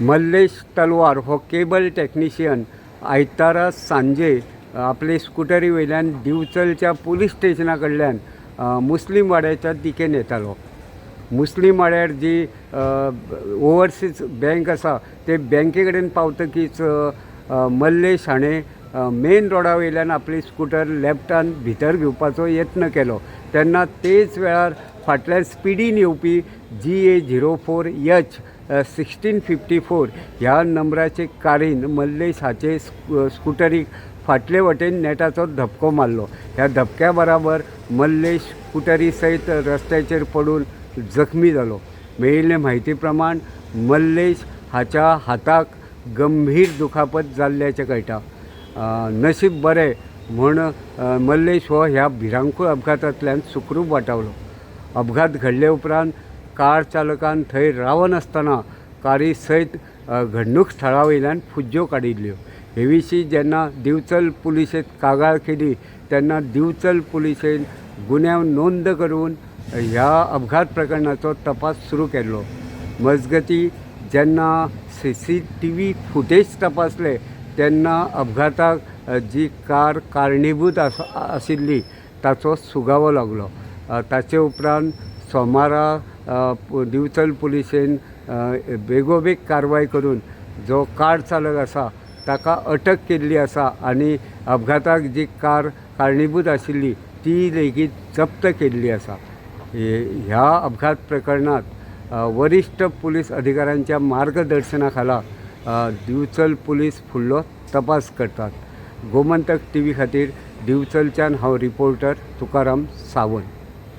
मल्लेश तलवार हो cable technician आयतारा सांजे आपले स्कुटरी वयल्यान दिवचलच्या पुलीस स्टेशना कडल्यान मुस्लिम वाड्याच्या दिकेन येतालो. मुस्लिम वाड्यार जी ओवरसीज बँक आसा ते बँके कडेन पावतकीच मल्लेश हाणें मेन रोडा वयल्यान आपली स्कूटर लेफ्टान भितर घेवपाचो यत्न केलो. तेन्ना तेच वेळार फाटल्यान स्पिडीन येवपी GA04H 1654 ह्या नंबराचे कारीन मल्लेश हाचे स्कुटरीक फाटले वटेन नेटाचो धपको मारलो. ह्या धपक्या बराबर मल्लेश स्कुटरी सयत रस्त्याचेर पडून जखमी जालो. मेळिल्ले म्हायती प्रमाण मल्लेश हाच्या हाताक गंभीर दुखापत जाल्ल्याचें कळटा. नशीब बरें म्हूण मल्लेश हो ह्या भिरांकूळ अपघातांतल्यान सुखरूप वाटावलो. अपघात घडले उपरांत कार चालकान थंय रावनासतना कारी सयत घडणूक स्थळा वयल्यान फुज्ज्यो काडिल्ल्यो. हे विशीं जेन्ना दिवचल पुलिशेंत कागाळ केली तेन्ना दिवचल पुलिशेन गुन्यांव नोंद करून ह्या अपघात प्रकरणाचो तपास सुरू केल्लो. मजगतीं जेन्ना CCTV फुटेज तपासले तेन्ना अपघाताक जी कार कारणीभूत आशिल्ली ताचो सुगावो लागलो. ताचे उपरांत सोमारा दिवचल पुलिशेन बेगोबेग कारवाय करून जो कार चालक आसा ताका अटक केल्ली आसा आनी अपघाताक जी कार कारणीभूत आशिल्ली ती लेगीत जप्त केल्ली आसा. ह्या अपघात प्रकरणात वरिश्ठ पुलीस अधिकाऱ्यांच्या मार्गदर्शना खाला दिवचल पुलीस फुडलो तपास करतात. गोमंतक TV खातीर दिवचलच्यान हांव रिपोर्टर तुकाराम सावंत.